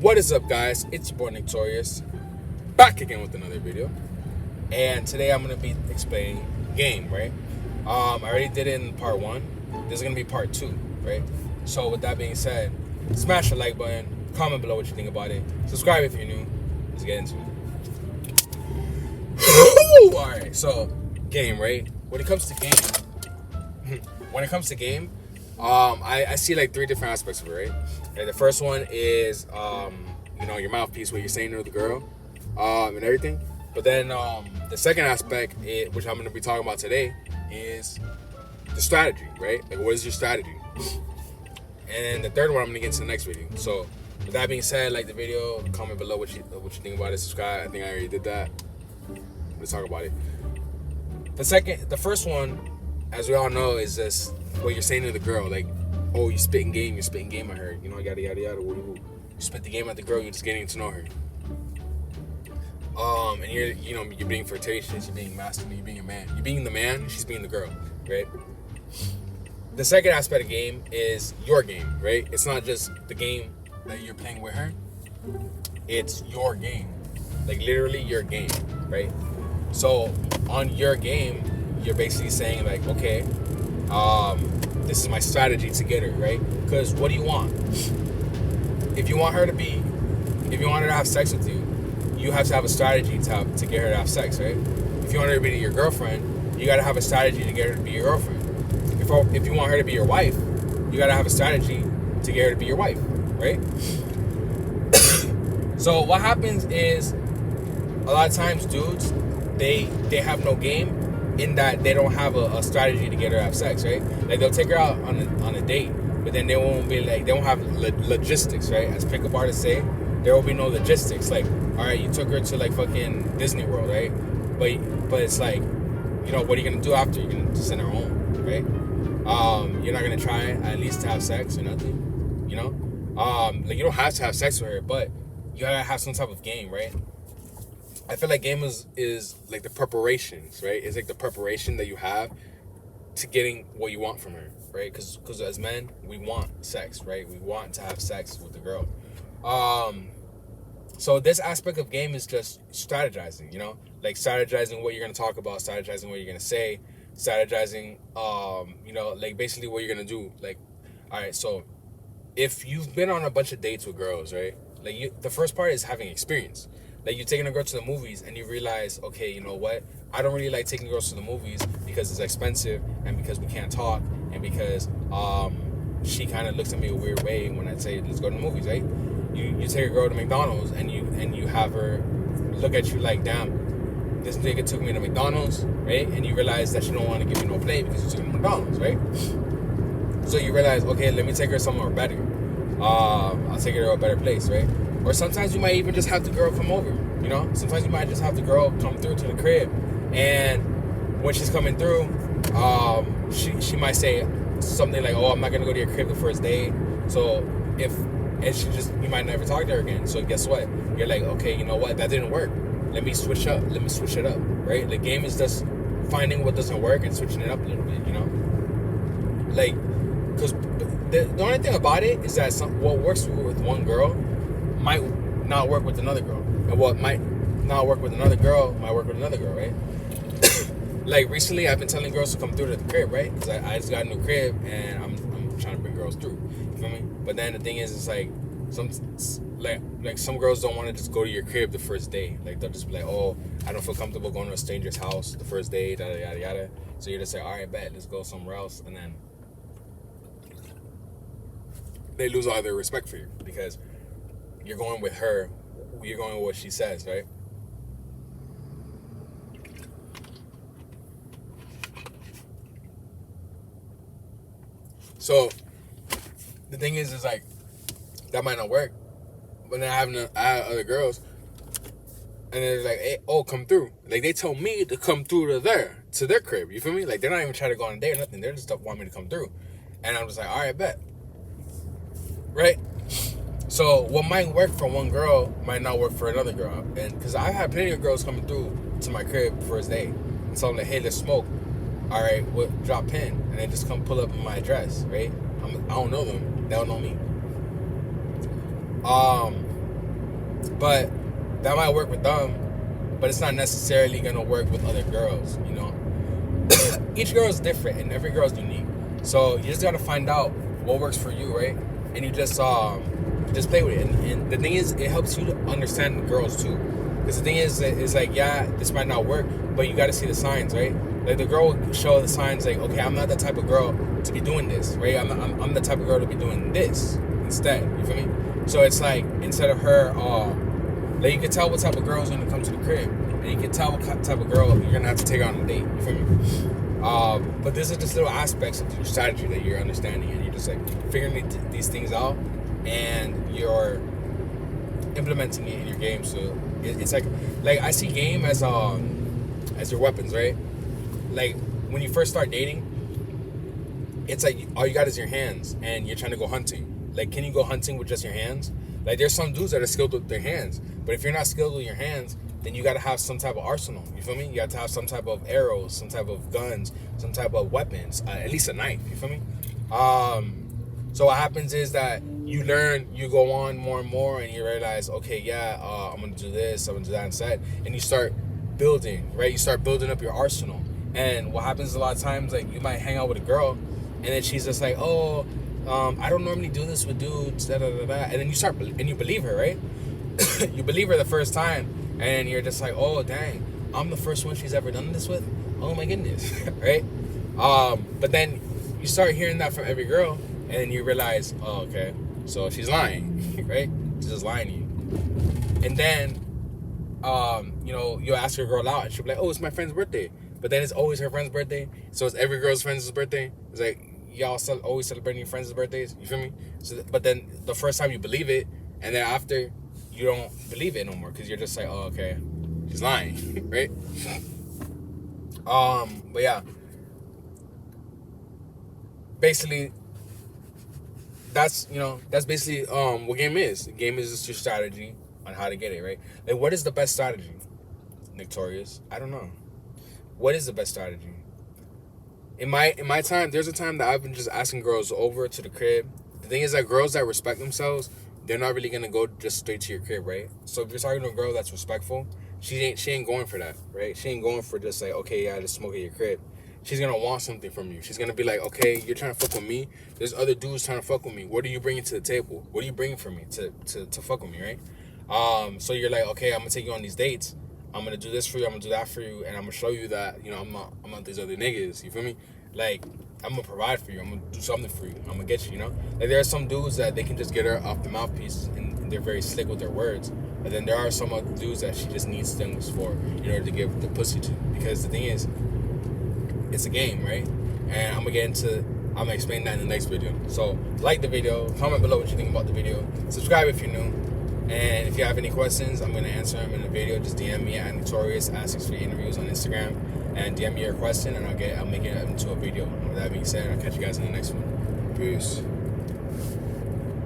What is up, guys? It's your boy Nick Torius, back again with another video. And today I'm gonna be explaining game, right? I already did it in part 1. This is gonna be part 2, right? So with that being said, smash the like button, comment below what you think about it, subscribe if you're new. Let's get into it. Alright, so game, right? When it comes to game, I see like 3 different aspects of it, right? And the first one is your mouthpiece, what you're saying to the girl, and everything. But then the second aspect, which I'm going to be talking about today, is the strategy, right? Like, what is your strategy? And the third one I'm going to get into the next video. So with that being said, like the video, comment below what you think about it, subscribe. I think I already did that. Let's talk about it. The first one, as we all know, is just what you're saying to the girl, like, oh, you're spitting game at her, yada yada yada. You spit the game at the girl, you're just getting to know her. And you're being flirtatious, you're being masculine, you're being a man. You're being the man, she's being the girl, right? The second aspect of game is your game, right? It's not just the game that you're playing with her. It's your game. Like, literally your game, right? So on your game, you're basically saying like, okay, this is my strategy to get her, right? Because what do you want? If you want her to have sex with you, you have to have a strategy to get her to have sex, right? If you want her to be your girlfriend, you got to have a strategy to get her to be your girlfriend. If you want her to be your wife, you got to have a strategy to get her to be your wife, right? So what happens is, a lot of times dudes, they have no game, in that they don't have a strategy to get her to have sex, right? Like, they'll take her out on a date, but then they won't have logistics, right? As pickup artists say, there will be no logistics. Like, all right, you took her to like fucking Disney World, right? But it's like, what are you gonna do after? You're gonna send her home, right? You're not gonna try at least to have sex or nothing, like, you don't have to have sex with her, but you gotta have some type of game, right? I feel like game is like the preparations, right? It's like the preparation that you have to getting what you want from her, right? Because as men, we want sex, right? We want to have sex with the girl. So this aspect of game is just strategizing, like strategizing what you're gonna talk about, strategizing what you're gonna say, strategizing, like basically what you're gonna do. Like, all right, so if you've been on a bunch of dates with girls, right? Like, the first part is having experience. Like, you're taking a girl to the movies and you realize, okay, you know what? I don't really like taking girls to the movies because it's expensive and because we can't talk and because she kind of looks at me a weird way when I say let's go to the movies, right? You take a girl to McDonald's and you have her look at you like, damn, this nigga took me to McDonald's, right? And you realize that she don't want to give you no plate because you took her to McDonald's, right? So you realize, okay, let me take her somewhere better. I'll take her to a better place, right? Or sometimes you might even just have the girl come over, Sometimes you might just have the girl come through to the crib. And when she's coming through, she might say something like, oh, I'm not going to go to your crib the first day. So you might never talk to her again. So guess what? You're like, okay, you know what? That didn't work. Let me switch it up, right? The game is just finding what doesn't work and switching it up a little bit, Like, because the only thing about it is that what works with one girl might not work with another girl, and what might not work with another girl might work with another girl, right? Like, recently I've been telling girls to come through to the crib, right? Because I just got a new crib and I'm trying to bring girls through. You feel me? But then the thing is, it's like some girls don't want to just go to your crib the first day. Like, they'll just be like, oh, I don't feel comfortable going to a stranger's house the first day, yada yada yada. So you're just like, all right, bet, let's go somewhere else, and then they lose all their respect for you because you're going with her, you're going with what she says, right? So the thing is like, that might not work. But then I have other girls, and they're like, hey, oh, come through. Like, they tell me to come through to their crib. You feel me? Like, they're not even trying to go on a date or nothing. They're just want me to come through. And I'm just like, all right, bet. Right? So what might work for one girl might not work for another girl. And because I've had plenty of girls coming through to my crib first day. And so I'm like, hey, let's smoke. All right, drop pin. And they just come pull up in my address, right? I don't know them. They don't know me. But that might work with them, but it's not necessarily gonna work with other girls. You know, each girl is different and every girl is unique. So you just gotta find out what works for you, right? And you just play with it. And the thing is, it helps you to understand the girls too. Because the thing is like, yeah, this might not work, but you gotta see the signs, right? Like the girl will show the signs, like, okay, I'm not the type of girl to be doing this, right? I'm the type of girl to be doing this instead. You feel me? So it's like, instead of her, like, you can tell what type of girl is gonna come to the crib, and you can tell what type of girl you're gonna have to take on a date. You feel me? But these are just little aspects of your strategy that you're understanding, and you're just like figuring these things out, and you're implementing it in your game. So it's like I see game as your weapons, right? Like when you first start dating, it's like all you got is your hands, and you're trying to go hunting. Like, can you go hunting with just your hands? Like, there's some dudes that are skilled with their hands, but if you're not skilled with your hands, then you got to have some type of arsenal. You feel me? You got to have some type of arrows, some type of guns, some type of weapons, at least a knife. You feel me? So what happens is that you learn, you go on more and more, and you realize, okay, yeah, I'm gonna do this, I'm gonna do that instead, and you start building, right? You start building up your arsenal. And what happens a lot of times, like, you might hang out with a girl, and then she's just like, oh, I don't normally do this with dudes, da da da da, and then you start, and you believe her, right? You believe her the first time, and you're just like, oh, dang, I'm the first one she's ever done this with. Oh my goodness, right? But then you start hearing that from every girl, and then you realize, oh, okay, so she's lying, right? She's just lying to you. And then, you'll ask your girl out, and she'll be like, oh, it's my friend's birthday. But then it's always her friend's birthday, so it's every girl's friend's birthday. It's like, y'all always celebrating your friends' birthdays, you feel me? So, but then the first time you believe it, and then after, you don't believe it no more, because you're just like, oh, okay, she's lying, right? But yeah, basically, that's basically what game is. Game is just your strategy on how to get it, right? Like, what is the best strategy, Torius? I don't know. What is the best strategy? In my time, there's a time that I've been just asking girls over to the crib. The thing is that girls that respect themselves, they're not really gonna go just straight to your crib, right? So if you're talking to a girl that's respectful, she ain't going for that, right? She ain't going for just like, okay, yeah, just smoke at your crib. She's gonna want something from you. She's gonna be like, okay, you're trying to fuck with me. There's other dudes trying to fuck with me. What are you bringing to the table? What are you bringing for me to fuck with me, right? So you're like, okay, I'm gonna take you on these dates. I'm gonna do this for you. I'm gonna do that for you, and I'm gonna show you that I'm not these other niggas. You feel me? Like, I'm gonna provide for you. I'm gonna do something for you. I'm gonna get you. Like, there are some dudes that they can just get her off the mouthpiece, and they're very slick with their words. And then there are some other dudes that she just needs things for in order to give the pussy to. Because the thing is, it's a game, right? And I'm gonna explain that in the next video. So like the video, comment below what you think about the video, subscribe if you're new, and if you have any questions, I'm gonna answer them in the video. Just DM me at Torius at 6 Feet Interviews on Instagram, and DM me your question, and I'll make it into a video. With that being said, I'll catch you guys in the next one. Peace.